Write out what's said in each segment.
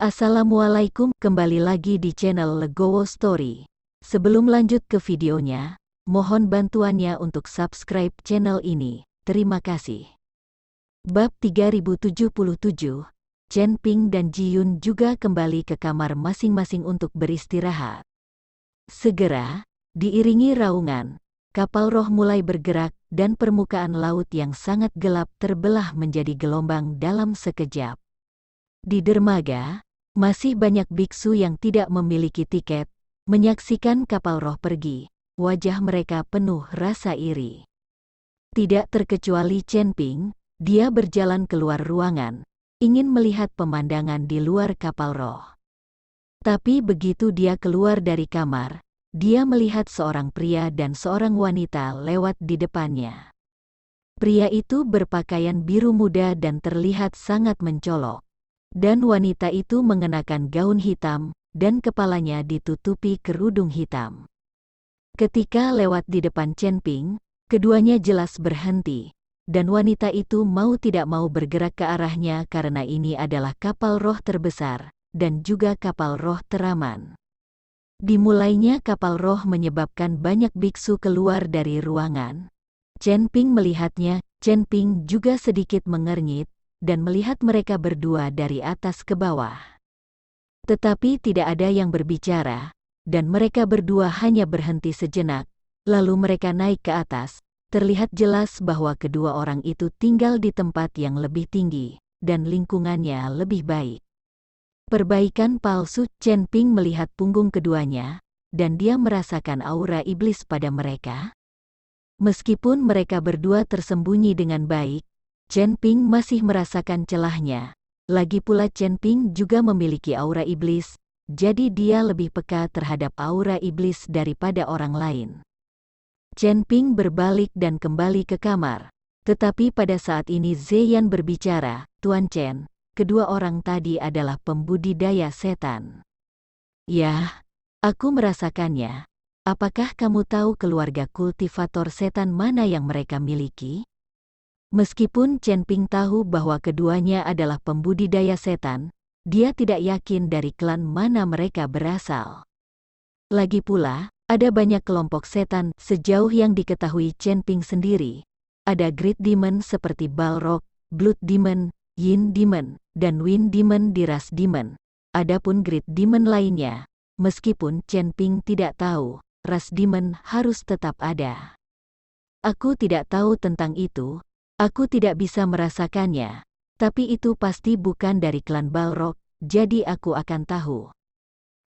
Assalamualaikum, kembali lagi di channel Legowo Story. Sebelum lanjut ke videonya, mohon bantuannya untuk subscribe channel ini. Terima kasih. Bab 3077, Chen Ping dan Ji Yun juga kembali ke kamar masing-masing untuk beristirahat. Segera, diiringi raungan, kapal roh mulai bergerak dan permukaan laut yang sangat gelap terbelah menjadi gelombang dalam sekejap. Di dermaga, masih banyak biksu yang tidak memiliki tiket, menyaksikan kapal roh pergi. Wajah mereka penuh rasa iri. Tidak terkecuali Chen Ping, dia berjalan keluar ruangan, ingin melihat pemandangan di luar kapal roh. Tapi begitu dia keluar dari kamar, dia melihat seorang pria dan seorang wanita lewat di depannya. Pria itu berpakaian biru muda dan terlihat sangat mencolok. Dan wanita itu mengenakan gaun hitam, dan kepalanya ditutupi kerudung hitam. Ketika lewat di depan Chen Ping, keduanya jelas berhenti, dan wanita itu mau tidak mau bergerak ke arahnya karena ini adalah kapal roh terbesar, dan juga kapal roh teraman. Dimulainya kapal roh menyebabkan banyak biksu keluar dari ruangan. Chen Ping melihatnya, Chen Ping juga sedikit mengernyit, dan melihat mereka berdua dari atas ke bawah. Tetapi tidak ada yang berbicara, dan mereka berdua hanya berhenti sejenak, lalu mereka naik ke atas. Terlihat jelas bahwa kedua orang itu tinggal di tempat yang lebih tinggi, dan lingkungannya lebih baik. Perbaikan palsu. Chen Ping melihat punggung keduanya, dan dia merasakan aura iblis pada mereka. Meskipun mereka berdua tersembunyi dengan baik, Chen Ping masih merasakan celahnya. Lagi pula Chen Ping juga memiliki aura iblis, jadi dia lebih peka terhadap aura iblis daripada orang lain. Chen Ping berbalik dan kembali ke kamar. Tetapi pada saat ini Ziyan berbicara, "Tuan Chen, kedua orang tadi adalah pembudidaya setan." "Yah, aku merasakannya. Apakah kamu tahu keluarga kultivator setan mana yang mereka miliki?" Meskipun Chen Ping tahu bahwa keduanya adalah pembudidaya setan, dia tidak yakin dari klan mana mereka berasal. Lagi pula, ada banyak kelompok setan sejauh yang diketahui Chen Ping sendiri. Ada Great Demon seperti Balrog, Blood Demon, Yin Demon, dan Wind Demon di ras Demon. Adapun Great Demon lainnya, meskipun Chen Ping tidak tahu, ras Demon harus tetap ada. Aku tidak tahu tentang itu. Aku tidak bisa merasakannya, tapi itu pasti bukan dari klan Balrog, jadi aku akan tahu.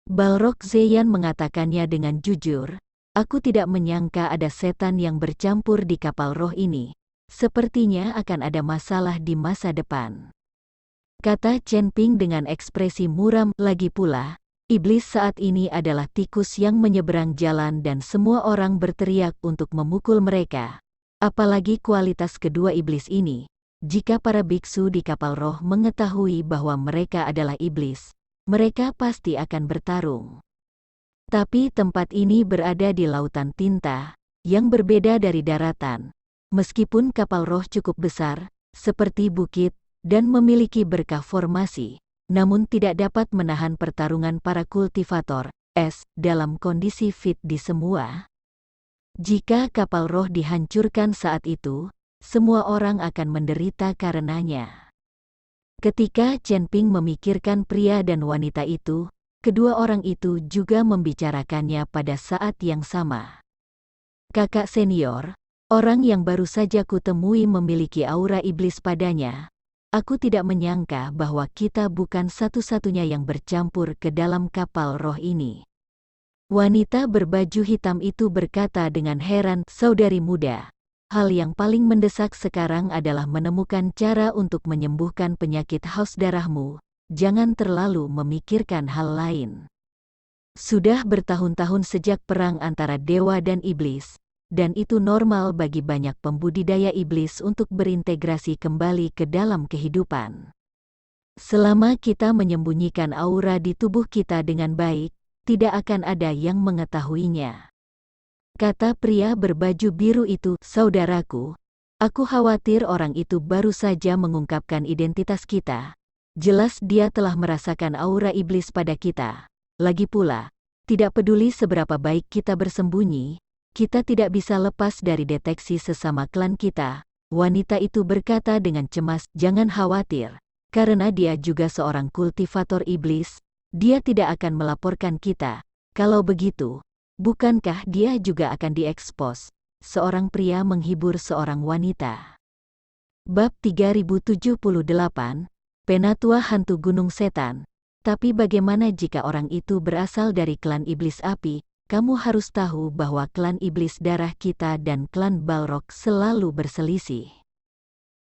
Balrog. Ziyan mengatakannya dengan jujur, "Aku tidak menyangka ada setan yang bercampur di kapal roh ini. Sepertinya akan ada masalah di masa depan," kata Chen Ping dengan ekspresi muram. Lagi pula, iblis saat ini adalah tikus yang menyeberang jalan dan semua orang berteriak untuk memukul mereka. Apalagi kualitas kedua iblis ini, jika para biksu di kapal roh mengetahui bahwa mereka adalah iblis, mereka pasti akan bertarung. Tapi tempat ini berada di lautan tinta, yang berbeda dari daratan. Meskipun kapal roh cukup besar, seperti bukit, dan memiliki berkah formasi, namun tidak dapat menahan pertarungan para kultivator es dalam kondisi fit di semua. Jika kapal roh dihancurkan saat itu, semua orang akan menderita karenanya. Ketika Chen Ping memikirkan pria dan wanita itu, kedua orang itu juga membicarakannya pada saat yang sama. "Kakak senior, orang yang baru saja kutemui memiliki aura iblis padanya. Aku tidak menyangka bahwa kita bukan satu-satunya yang bercampur ke dalam kapal roh ini." Wanita berbaju hitam itu berkata dengan heran, "Saudari muda, hal yang paling mendesak sekarang adalah menemukan cara untuk menyembuhkan penyakit haus darahmu. Jangan terlalu memikirkan hal lain. Sudah bertahun-tahun sejak perang antara dewa dan iblis, dan itu normal bagi banyak pembudidaya iblis untuk berintegrasi kembali ke dalam kehidupan. Selama kita menyembunyikan aura di tubuh kita dengan baik, tidak akan ada yang mengetahuinya," kata pria berbaju biru itu. "Saudaraku, aku khawatir orang itu baru saja mengungkapkan identitas kita, Jelas dia telah merasakan aura iblis pada kita. Lagi pula, tidak peduli seberapa baik kita bersembunyi, kita tidak bisa lepas dari deteksi sesama klan kita. Wanita itu berkata dengan cemas, jangan khawatir, karena dia juga seorang kultivator iblis, dia tidak akan melaporkan kita. Kalau begitu, bukankah dia juga akan diekspos? Seorang pria menghibur seorang wanita. Bab 3078, Penatua Hantu Gunung Setan. Tapi bagaimana jika orang itu berasal dari klan iblis api? Kamu harus tahu bahwa klan iblis darah kita dan klan Balrog selalu berselisih.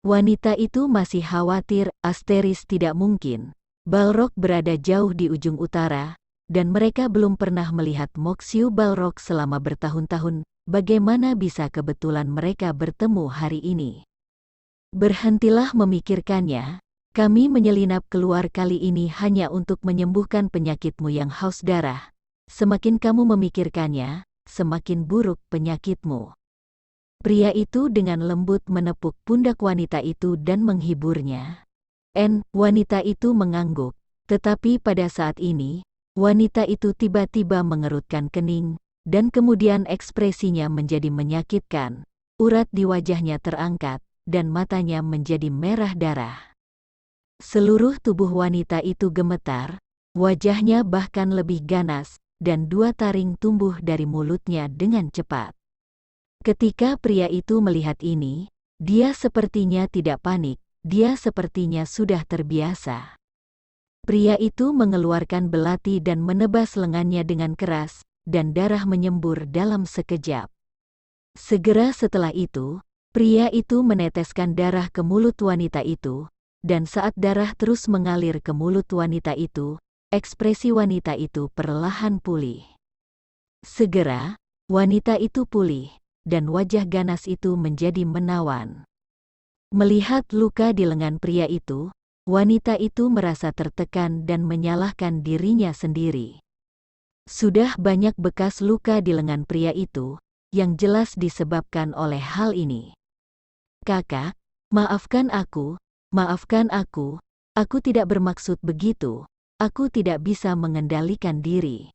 Wanita itu masih khawatir, Asteris tidak mungkin. Balrog berada jauh di ujung utara, dan mereka belum pernah melihat Moxiu Balrog selama bertahun-tahun. Bagaimana bisa kebetulan mereka bertemu hari ini? Berhentilah memikirkannya. Kami menyelinap keluar kali ini hanya untuk menyembuhkan penyakitmu yang haus darah. Semakin kamu memikirkannya, semakin buruk penyakitmu. Pria itu dengan lembut menepuk pundak wanita itu dan menghiburnya. Wanita itu mengangguk. Tetapi pada saat ini, wanita itu tiba-tiba mengerutkan kening, dan kemudian ekspresinya menjadi menyakitkan. Urat di wajahnya terangkat, dan matanya menjadi merah darah. Seluruh tubuh wanita itu gemetar, wajahnya bahkan lebih ganas, dan 2 taring tumbuh dari mulutnya dengan cepat. Ketika pria itu melihat ini, dia sepertinya tidak panik, dia sepertinya sudah terbiasa. Pria itu mengeluarkan belati dan menebas lengannya dengan keras, dan darah menyembur dalam sekejap. Segera setelah itu, pria itu meneteskan darah ke mulut wanita itu, dan saat darah terus mengalir ke mulut wanita itu, ekspresi wanita itu perlahan pulih. Segera, wanita itu pulih, dan wajah ganas itu menjadi menawan. Melihat luka di lengan pria itu, wanita itu merasa tertekan dan menyalahkan dirinya sendiri. Sudah banyak bekas luka di lengan pria itu, yang jelas disebabkan oleh hal ini. Kakak, maafkan aku, aku tidak bermaksud begitu. Aku tidak bisa mengendalikan diri.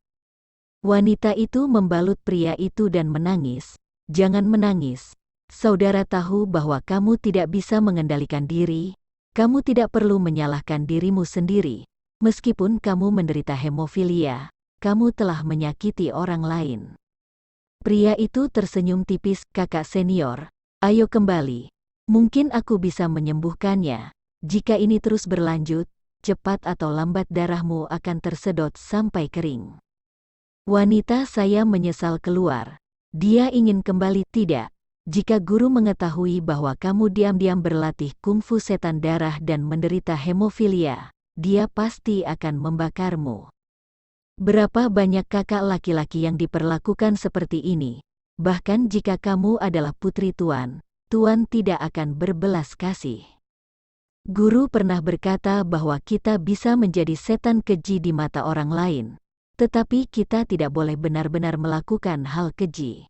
Wanita itu membalut pria itu dan menangis. Jangan menangis. Saudara tahu bahwa kamu tidak bisa mengendalikan diri. Kamu tidak perlu menyalahkan dirimu sendiri. Meskipun kamu menderita hemofilia, kamu telah menyakiti orang lain. Pria itu tersenyum tipis, kakak senior. Ayo kembali. Mungkin aku bisa menyembuhkannya. Jika ini terus berlanjut, cepat atau lambat darahmu akan tersedot sampai kering. Wanita saya menyesal keluar. Dia ingin kembali, tidak. Jika guru mengetahui bahwa kamu diam-diam berlatih kungfu setan darah dan menderita hemofilia, dia pasti akan membakarmu. Berapa banyak kakak laki-laki yang diperlakukan seperti ini? Bahkan jika kamu adalah putri Tuan, Tuan tidak akan berbelas kasih. Guru pernah berkata bahwa kita bisa menjadi setan keji di mata orang lain, tetapi kita tidak boleh benar-benar melakukan hal keji.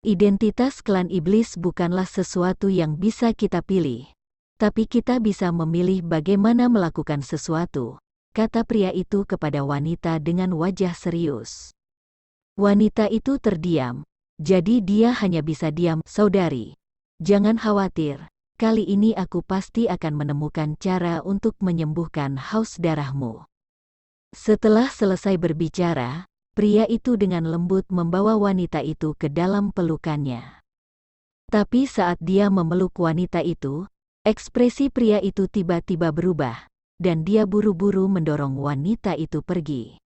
Identitas klan iblis bukanlah sesuatu yang bisa kita pilih, tapi kita bisa memilih bagaimana melakukan sesuatu, kata pria itu kepada wanita dengan wajah serius. Wanita itu terdiam, jadi dia hanya bisa diam. Saudari, jangan khawatir. Kali ini aku pasti akan menemukan cara untuk menyembuhkan haus darahmu. Setelah selesai berbicara, pria itu dengan lembut membawa wanita itu ke dalam pelukannya. Tapi saat dia memeluk wanita itu, ekspresi pria itu tiba-tiba berubah, dan dia buru-buru mendorong wanita itu pergi.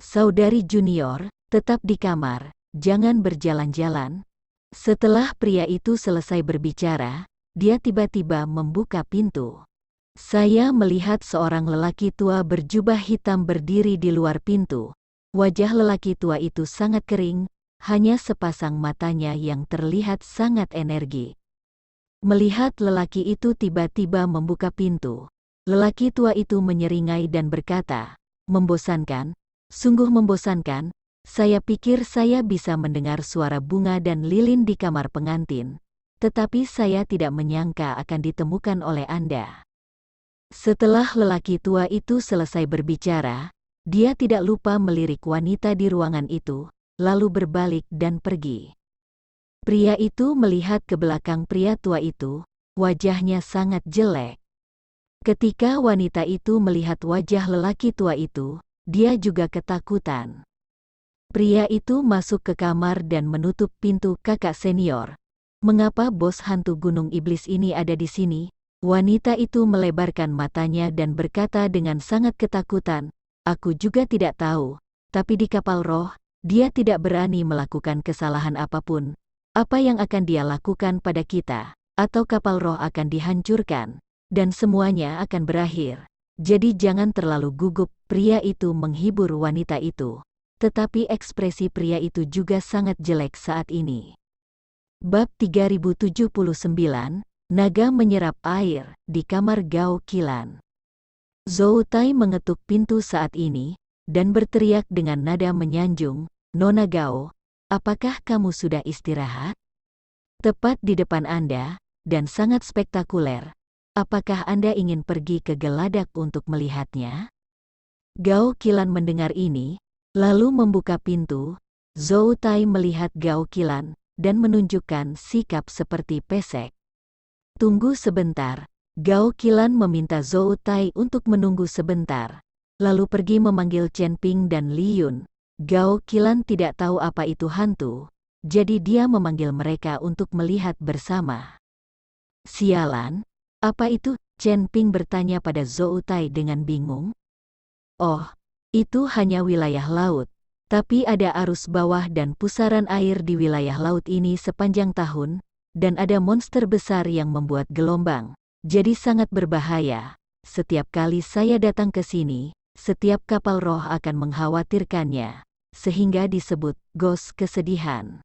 Saudari junior, tetap di kamar, jangan berjalan-jalan. Setelah pria itu selesai berbicara, dia tiba-tiba membuka pintu. Saya melihat seorang lelaki tua berjubah hitam berdiri di luar pintu. Wajah lelaki tua itu sangat kering, hanya sepasang matanya yang terlihat sangat energi. Melihat lelaki itu tiba-tiba membuka pintu, lelaki tua itu menyeringai dan berkata, "Membosankan, sungguh membosankan. Saya pikir saya bisa mendengar suara bunga dan lilin di kamar pengantin. Tetapi saya tidak menyangka akan ditemukan oleh Anda." Setelah lelaki tua itu selesai berbicara, dia tidak lupa melirik wanita di ruangan itu, lalu berbalik dan pergi. Pria itu melihat ke belakang pria tua itu, wajahnya sangat jelek. Ketika wanita itu melihat wajah lelaki tua itu, dia juga ketakutan. Pria itu masuk ke kamar dan menutup pintu. Kakak senior, mengapa bos hantu gunung iblis ini ada di sini? Wanita itu melebarkan matanya dan berkata dengan sangat ketakutan, aku juga tidak tahu, tapi di kapal roh, dia tidak berani melakukan kesalahan apapun. Apa yang akan dia lakukan pada kita, atau kapal roh akan dihancurkan, dan semuanya akan berakhir. Jadi jangan terlalu gugup. Pria itu menghibur wanita itu. Tetapi ekspresi pria itu juga sangat jelek saat ini. Bab 3079, Naga menyerap air di kamar Gao Qilan. Zhou Tai mengetuk pintu saat ini, dan berteriak dengan nada menyanjung, Nona Gao, apakah kamu sudah istirahat? Tepat di depan Anda, dan sangat spektakuler. Apakah Anda ingin pergi ke geladak untuk melihatnya? Gao Qilan mendengar ini, lalu membuka pintu. Zhou Tai melihat Gao Qilan, dan menunjukkan sikap seperti pesek. Tunggu sebentar. Gao Qilan meminta Zhou Tai untuk menunggu sebentar, lalu pergi memanggil Chen Ping dan Li Yun. Gao Qilan tidak tahu apa itu hantu, jadi dia memanggil mereka untuk melihat bersama. Sialan, apa itu? Chen Ping bertanya pada Zhou Tai dengan bingung. Oh, itu hanya wilayah laut, tapi ada arus bawah dan pusaran air di wilayah laut ini sepanjang tahun, dan ada monster besar yang membuat gelombang, jadi sangat berbahaya. Setiap kali saya datang ke sini, setiap kapal roh akan mengkhawatirkannya, sehingga disebut ghost kesedihan.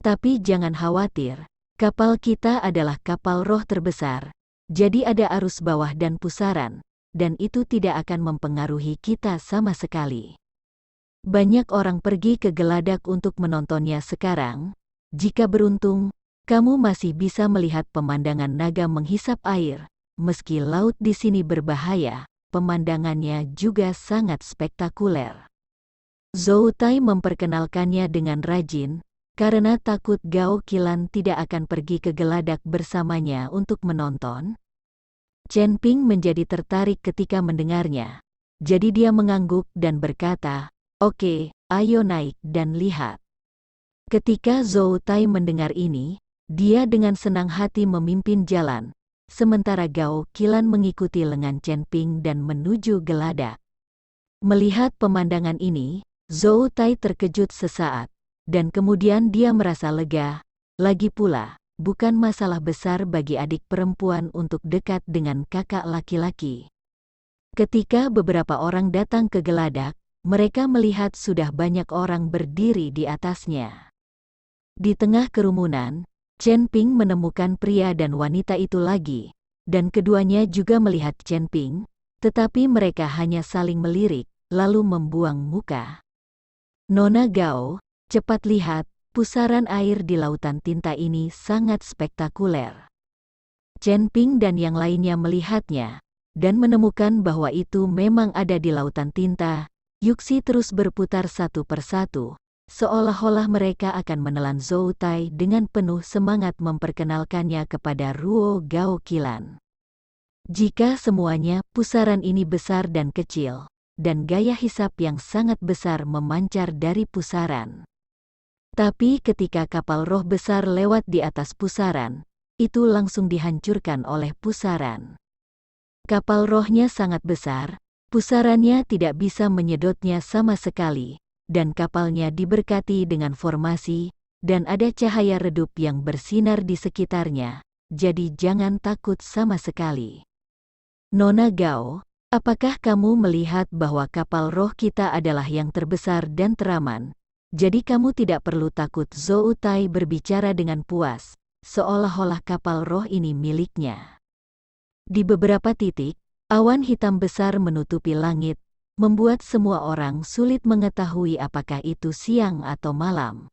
Tapi jangan khawatir, kapal kita adalah kapal roh terbesar, jadi ada arus bawah dan pusaran, dan itu tidak akan mempengaruhi kita sama sekali. Banyak orang pergi ke geladak untuk menontonnya sekarang. Jika beruntung, kamu masih bisa melihat pemandangan naga menghisap air. Meski laut di sini berbahaya, pemandangannya juga sangat spektakuler. Zhou Tai memperkenalkannya dengan rajin, karena takut Gao Qilan tidak akan pergi ke geladak bersamanya untuk menonton. Chen Ping menjadi tertarik ketika mendengarnya. Jadi dia mengangguk dan berkata, oke, ayo naik dan lihat. Ketika Zhou Tai mendengar ini, dia dengan senang hati memimpin jalan, sementara Gao Qilan mengikuti lengan Chen Ping dan menuju geladak. Melihat pemandangan ini, Zhou Tai terkejut sesaat, dan kemudian dia merasa lega. Lagi pula, bukan masalah besar bagi adik perempuan untuk dekat dengan kakak laki-laki. Ketika beberapa orang datang ke geladak, mereka melihat sudah banyak orang berdiri di atasnya. Di tengah kerumunan, Chen Ping menemukan pria dan wanita itu lagi, dan keduanya juga melihat Chen Ping, tetapi mereka hanya saling melirik, lalu membuang muka. Nona Gao, cepat lihat, pusaran air di lautan tinta ini sangat spektakuler. Chen Ping dan yang lainnya melihatnya, dan menemukan bahwa itu memang ada di lautan tinta. Yuxi terus berputar satu persatu, seolah-olah mereka akan menelan Zhou Tai dengan penuh semangat memperkenalkannya kepada Ruo Gao Qilan. Jika semuanya, pusaran ini besar dan kecil, dan gaya hisap yang sangat besar memancar dari pusaran. Tapi ketika kapal roh besar lewat di atas pusaran, itu langsung dihancurkan oleh pusaran. Kapal rohnya sangat besar, pusarannya tidak bisa menyedotnya sama sekali, dan kapalnya diberkati dengan formasi, dan ada cahaya redup yang bersinar di sekitarnya, jadi jangan takut sama sekali. Nona Gao, apakah kamu melihat bahwa kapal roh kita adalah yang terbesar dan teraman? Jadi kamu tidak perlu takut. Zhou Tai berbicara dengan puas, seolah-olah kapal roh ini miliknya. Di beberapa titik, awan hitam besar menutupi langit, membuat semua orang sulit mengetahui apakah itu siang atau malam.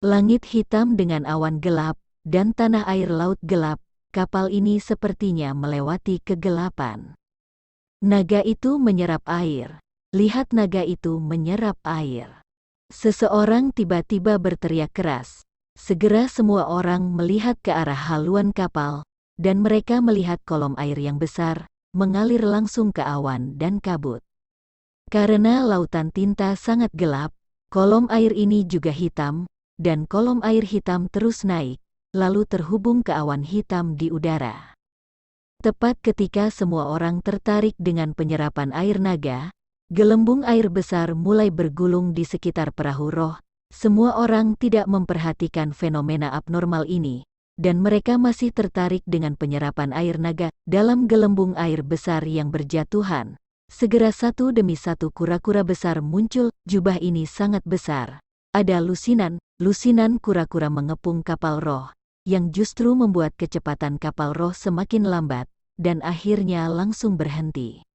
Langit hitam dengan awan gelap, dan tanah air laut gelap, kapal ini sepertinya melewati kegelapan. Naga itu menyerap air. Lihat, naga itu menyerap air. Seseorang tiba-tiba berteriak keras. Segera semua orang melihat ke arah haluan kapal, dan mereka melihat kolom air yang besar, mengalir langsung ke awan dan kabut. Karena lautan tinta sangat gelap, kolom air ini juga hitam, dan kolom air hitam terus naik, lalu terhubung ke awan hitam di udara. Tepat ketika semua orang tertarik dengan penyerapan air naga, gelembung air besar mulai bergulung di sekitar perahu roh. Semua orang tidak memperhatikan fenomena abnormal ini, dan mereka masih tertarik dengan penyerapan air naga dalam gelembung air besar yang berjatuhan. Segera satu demi satu kura-kura besar muncul. Jubah ini sangat besar. Ada lusinan kura-kura mengepung kapal roh, yang justru membuat kecepatan kapal roh semakin lambat, dan akhirnya langsung berhenti.